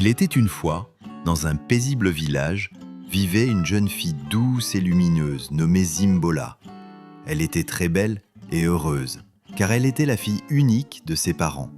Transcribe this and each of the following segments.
Il était une fois, dans un paisible village, vivait une jeune fille douce et lumineuse nommée Zimbola. Elle était très belle et heureuse, car elle était la fille unique de ses parents.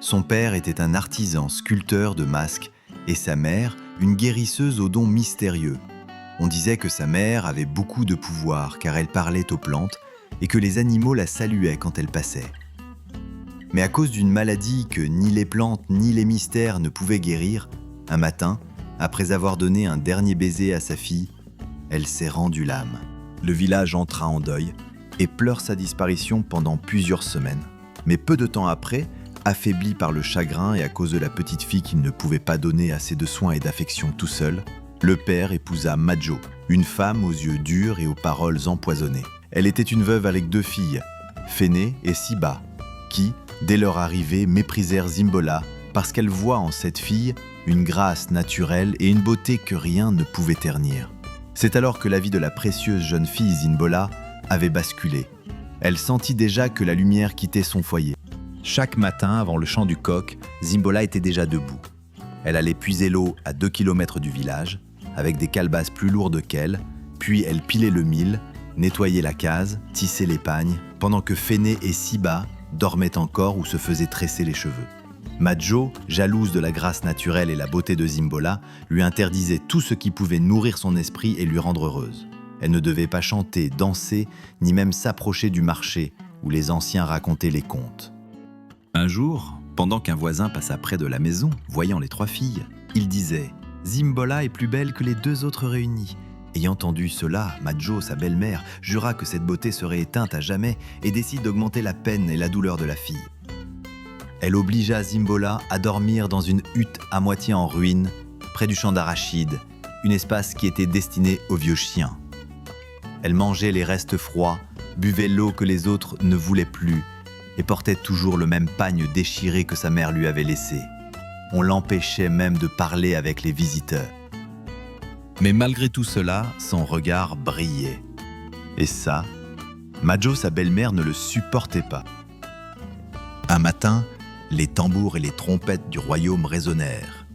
Son père était un artisan sculpteur de masques et sa mère, une guérisseuse aux dons mystérieux. On disait que sa mère avait beaucoup de pouvoir car elle parlait aux plantes et que les animaux la saluaient quand elle passait. Mais à cause d'une maladie que ni les plantes ni les mystères ne pouvaient guérir, un matin, après avoir donné un dernier baiser à sa fille, elle s'est rendue l'âme. Le village entra en deuil et pleure sa disparition pendant plusieurs semaines. Mais peu de temps après, affaibli par le chagrin et à cause de la petite fille qu'il ne pouvait pas donner assez de soins et d'affection tout seul, le père épousa Majo, une femme aux yeux durs et aux paroles empoisonnées. Elle était une veuve avec 2 filles, Féné et Siba, qui, dès leur arrivée, méprisèrent Zimbola parce qu'elle voit en cette fille une grâce naturelle et une beauté que rien ne pouvait ternir. C'est alors que la vie de la précieuse jeune fille Zimbola avait basculé. Elle sentit déjà que la lumière quittait son foyer. Chaque matin, avant le chant du coq, Zimbola était déjà debout. Elle allait puiser l'eau à 2 kilomètres du village, avec des calebasses plus lourdes qu'elle, puis elle pilait le mil, nettoyait la case, tissait les pagnes, pendant que Féné et Siba dormaient encore ou se faisaient tresser les cheveux. Majo, jalouse de la grâce naturelle et la beauté de Zimbola, lui interdisait tout ce qui pouvait nourrir son esprit et lui rendre heureuse. Elle ne devait pas chanter, danser, ni même s'approcher du marché où les anciens racontaient les contes. Un jour, pendant qu'un voisin passa près de la maison, voyant les 3 filles, il disait « Zimbola est plus belle que les 2 autres réunies ». Ayant entendu cela, Majo, sa belle-mère, jura que cette beauté serait éteinte à jamais et décide d'augmenter la peine et la douleur de la fille. Elle obligea Zimbola à dormir dans une hutte à moitié en ruine, près du champ d'arachides, un espace qui était destiné aux vieux chiens. Elle mangeait les restes froids, buvait l'eau que les autres ne voulaient plus et portait toujours le même pagne déchiré que sa mère lui avait laissé. On l'empêchait même de parler avec les visiteurs. Mais malgré tout cela, son regard brillait. Et ça, Majo, sa belle-mère, ne le supportait pas. Un matin, les tambours et les trompettes du royaume résonnèrent,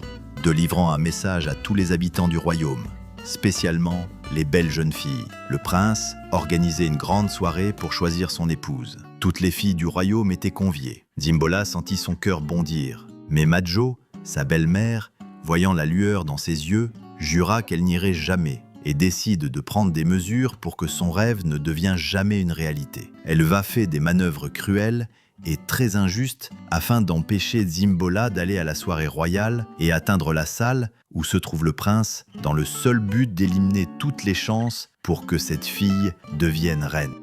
délivrant un message à tous les habitants du royaume, spécialement les belles jeunes filles. Le prince organisait une grande soirée pour choisir son épouse. Toutes les filles du royaume étaient conviées. Zimbola sentit son cœur bondir, mais Majo, sa belle-mère, voyant la lueur dans ses yeux, jura qu'elle n'irait jamais et décide de prendre des mesures pour que son rêve ne devienne jamais une réalité. Elle va faire des manœuvres cruelles et très injustes afin d'empêcher Zimbola d'aller à la soirée royale et atteindre la salle où se trouve le prince dans le seul but d'éliminer toutes les chances pour que cette fille devienne reine.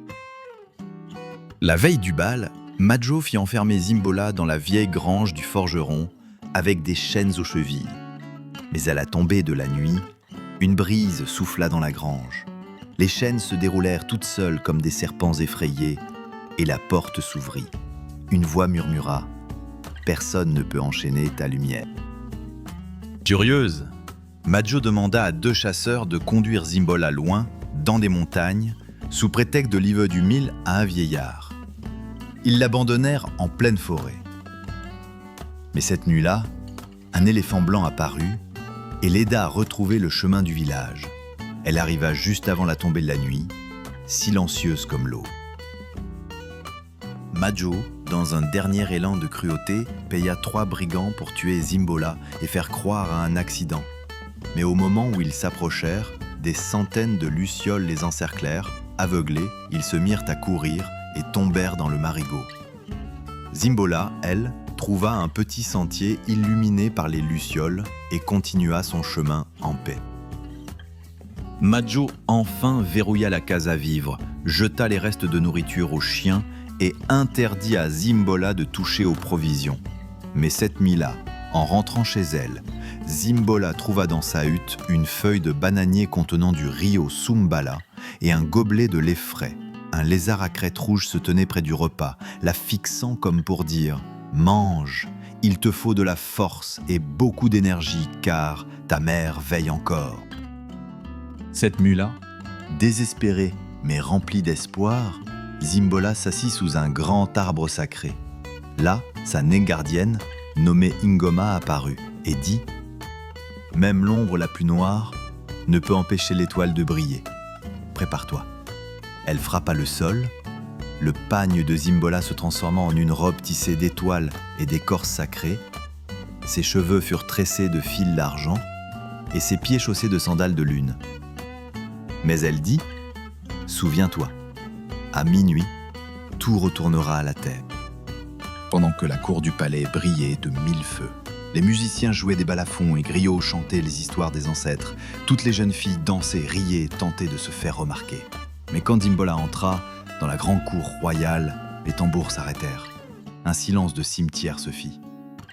La veille du bal, Majo fit enfermer Zimbola dans la vieille grange du forgeron avec des chaînes aux chevilles. Mais à la tombée de la nuit, une brise souffla dans la grange. Les chaînes se déroulèrent toutes seules comme des serpents effrayés et la porte s'ouvrit. Une voix murmura « Personne ne peut enchaîner ta lumière ». Furieuse, Majo demanda à 2 chasseurs de conduire Zimbola loin, dans des montagnes, sous prétexte de livrer du mil à un vieillard. Ils l'abandonnèrent en pleine forêt. Mais cette nuit-là, un éléphant blanc apparut et l'aida à retrouver le chemin du village. Elle arriva juste avant la tombée de la nuit, silencieuse comme l'eau. Majo, dans un dernier élan de cruauté, paya 3 brigands pour tuer Zimbola et faire croire à un accident. Mais au moment où ils s'approchèrent, des centaines de lucioles les encerclèrent. Aveuglés, ils se mirent à courir et tombèrent dans le marigot. Zimbola, elle, trouva un petit sentier illuminé par les lucioles et continua son chemin en paix. Majo enfin verrouilla la case à vivre, jeta les restes de nourriture aux chiens et interdit à Zimbola de toucher aux provisions. Mais cette nuit-là, en rentrant chez elle, Zimbola trouva dans sa hutte une feuille de bananier contenant du riz au sumbala et un gobelet de lait frais. Un lézard à crête rouge se tenait près du repas, la fixant comme pour dire « Mange, il te faut de la force et beaucoup d'énergie car ta mère veille encore. » Cette nuit-là, désespérée mais remplie d'espoir, Zimbola s'assit sous un grand arbre sacré. Là, sa naine gardienne, nommée Ingoma, apparut et dit Même l'ombre la plus noire ne peut empêcher l'étoile de briller. Prépare-toi. Elle frappa le sol, le pagne de Zimbola se transforma en une robe tissée d'étoiles et d'écorces sacrées. Ses cheveux furent tressés de fils d'argent et ses pieds chaussés de sandales de lune. Mais elle dit « Souviens-toi, à minuit, tout retournera à la terre. » Pendant que la cour du palais brillait de 1000 feux, les musiciens jouaient des balafons et griots chantaient les histoires des ancêtres. Toutes les jeunes filles dansaient, riaient et tentaient de se faire remarquer. Mais quand Zimbola entra dans la grande cour royale, les tambours s'arrêtèrent. Un silence de cimetière se fit.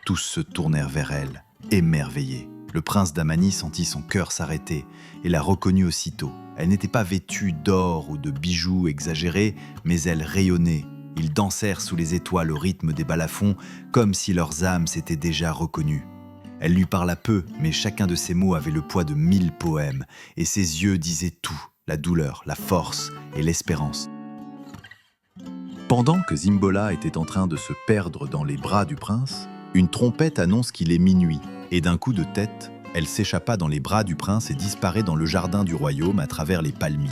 Tous se tournèrent vers elle, émerveillés. Le prince d'Amani sentit son cœur s'arrêter et la reconnut aussitôt. Elle n'était pas vêtue d'or ou de bijoux exagérés, mais elle rayonnait. Ils dansèrent sous les étoiles au rythme des balafons, comme si leurs âmes s'étaient déjà reconnues. Elle lui parla peu, mais chacun de ses mots avait le poids de 1000 poèmes, et ses yeux disaient tout, la douleur, la force et l'espérance. Pendant que Zimbola était en train de se perdre dans les bras du prince, une trompette annonce qu'il est minuit, et d'un coup de tête, elle s'échappa dans les bras du prince et disparaît dans le jardin du royaume à travers les palmiers.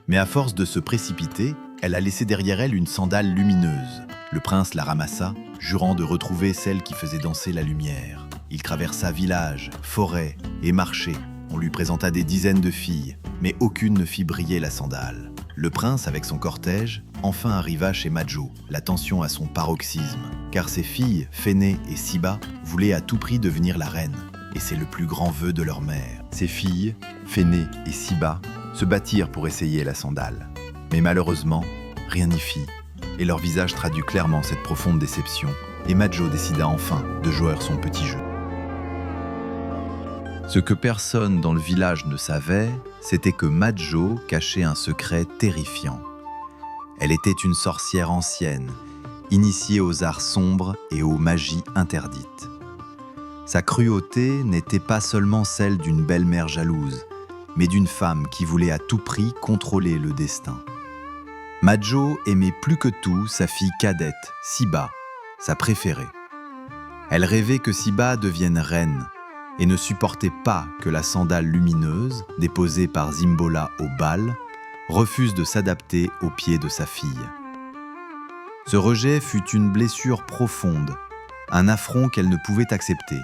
Mais à force de se précipiter, elle a laissé derrière elle une sandale lumineuse. Le prince la ramassa, jurant de retrouver celle qui faisait danser la lumière. Il traversa village, forêt et marché. On lui présenta des dizaines de filles, mais aucune ne fit briller la sandale. Le prince, avec son cortège, enfin arriva chez Majo, la tension à son paroxysme, car ses filles, Féné et Siba, voulaient à tout prix devenir la reine, et c'est le plus grand vœu de leur mère. Ses filles, Féné et Siba, se battirent pour essayer la sandale. Mais malheureusement, rien n'y fit, et leur visage traduit clairement cette profonde déception, et Majo décida enfin de jouer son petit jeu. Ce que personne dans le village ne savait, c'était que Majo cachait un secret terrifiant. Elle était une sorcière ancienne, initiée aux arts sombres et aux magies interdites. Sa cruauté n'était pas seulement celle d'une belle-mère jalouse, mais d'une femme qui voulait à tout prix contrôler le destin. Majo aimait plus que tout sa fille cadette, Siba, sa préférée. Elle rêvait que Siba devienne reine et ne supportait pas que la sandale lumineuse, déposée par Zimbola au bal, refuse de s'adapter aux pieds de sa fille. Ce rejet fut une blessure profonde, un affront qu'elle ne pouvait accepter.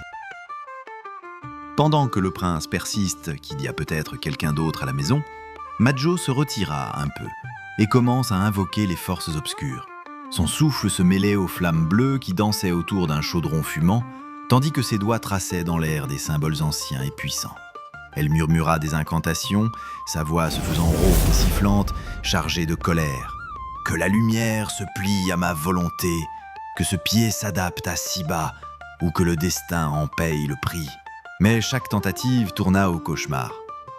Pendant que le prince persiste qu'il y a peut-être quelqu'un d'autre à la maison, Majo se retira un peu et commence à invoquer les forces obscures. Son souffle se mêlait aux flammes bleues qui dansaient autour d'un chaudron fumant, tandis que ses doigts traçaient dans l'air des symboles anciens et puissants. Elle murmura des incantations, sa voix se faisant rauque et sifflante, chargée de colère. « Que la lumière se plie à ma volonté, que ce pied s'adapte à Siba, ou que le destin en paye le prix. » Mais chaque tentative tourna au cauchemar.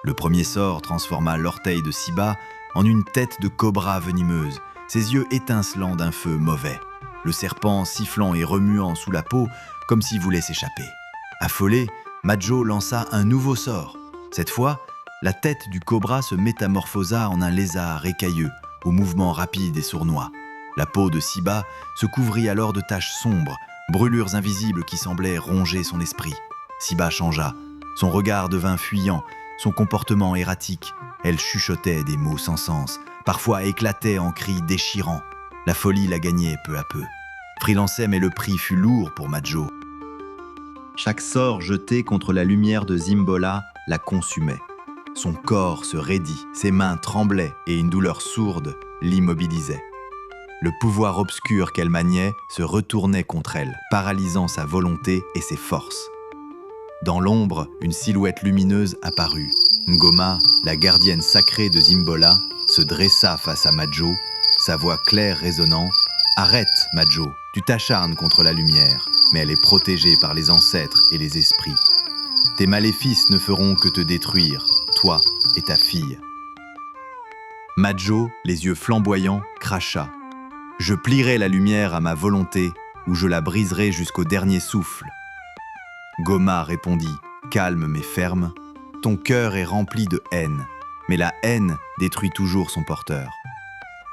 Le premier sort transforma l'orteil de Siba en une tête de cobra venimeuse, ses yeux étincelants d'un feu mauvais, le serpent sifflant et remuant sous la peau comme s'il voulait s'échapper. Affolé, Majo lança un nouveau sort. Cette fois, la tête du cobra se métamorphosa en un lézard écailleux, aux mouvements rapides et sournois. La peau de Siba se couvrit alors de taches sombres, brûlures invisibles qui semblaient ronger son esprit. Siba changea, son regard devint fuyant, son comportement erratique. Elle chuchotait des mots sans sens, parfois éclatait en cris déchirants. La folie la gagnait peu à peu. Freelancait, mais le prix fut lourd pour Majo. Chaque sort jeté contre la lumière de Zimbola la consumait. Son corps se raidit, ses mains tremblaient et une douleur sourde l'immobilisait. Le pouvoir obscur qu'elle maniait se retournait contre elle, paralysant sa volonté et ses forces. Dans l'ombre, une silhouette lumineuse apparut. Ngoma, la gardienne sacrée de Zimbola, se dressa face à Majo, sa voix claire résonnant. « Arrête, Majo, tu t'acharnes contre la lumière, mais elle est protégée par les ancêtres et les esprits. Tes maléfices ne feront que te détruire, toi et ta fille. » Majo, les yeux flamboyants, cracha. « Je plierai la lumière à ma volonté, ou je la briserai jusqu'au dernier souffle. » Ngoma répondit, calme mais ferme, « Ton cœur est rempli de haine, mais la haine détruit toujours son porteur.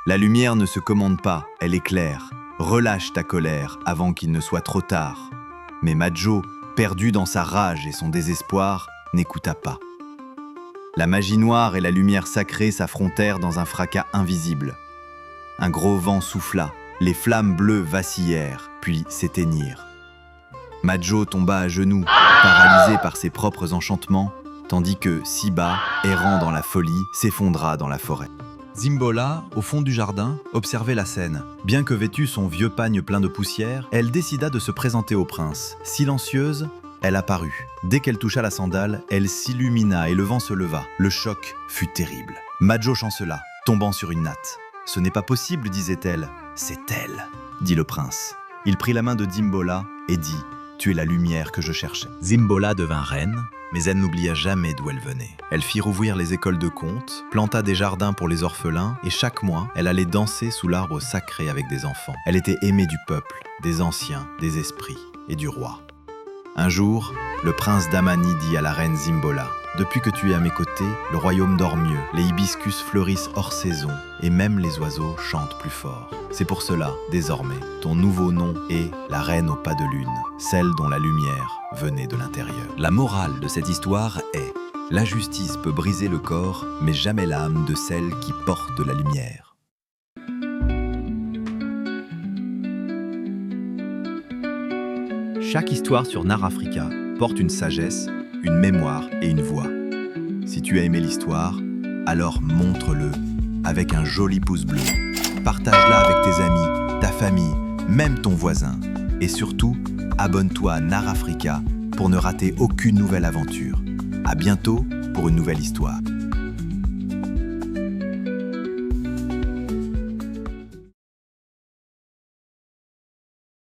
La lumière ne se commande pas, elle éclaire. Relâche ta colère avant qu'il ne soit trop tard. » Mais Majo, perdu dans sa rage et son désespoir, n'écouta pas. La magie noire et la lumière sacrée s'affrontèrent dans un fracas invisible. Un gros vent souffla, les flammes bleues vacillèrent, puis s'éteignirent. Majo tomba à genoux, paralysé par ses propres enchantements, tandis que Siba, errant dans la folie, s'effondra dans la forêt. Zimbola, au fond du jardin, observait la scène. Bien que vêtue son vieux pagne plein de poussière, elle décida de se présenter au prince. Silencieuse, elle apparut. Dès qu'elle toucha la sandale, elle s'illumina et le vent se leva. Le choc fut terrible. Majo chancela, tombant sur une natte. « Ce n'est pas possible, disait-elle. »« C'est elle, dit le prince. Il prit la main de Zimbola et dit « Tu es la lumière que je cherchais. » Zimbola devint reine, mais elle n'oublia jamais d'où elle venait. Elle fit rouvrir les écoles de contes, planta des jardins pour les orphelins, et chaque mois, elle allait danser sous l'arbre sacré avec des enfants. Elle était aimée du peuple, des anciens, des esprits et du roi. Un jour, le prince d'Amani dit à la reine Zimbola « Depuis que tu es à mes côtés, le royaume dort mieux, les hibiscus fleurissent hors saison, et même les oiseaux chantent plus fort. C'est pour cela, désormais, ton nouveau nom est la reine aux pas de lune, celle dont la lumière venait de l'intérieur. » La morale de cette histoire est « La justice peut briser le corps, mais jamais l'âme de celle qui porte la lumière. » Chaque histoire sur Narafrica porte une sagesse, une mémoire et une voix. Si tu as aimé l'histoire, alors montre-le avec un joli pouce bleu. Partage-la avec tes amis, ta famille, même ton voisin. Et surtout, abonne-toi à Narafrica pour ne rater aucune nouvelle aventure. À bientôt pour une nouvelle histoire.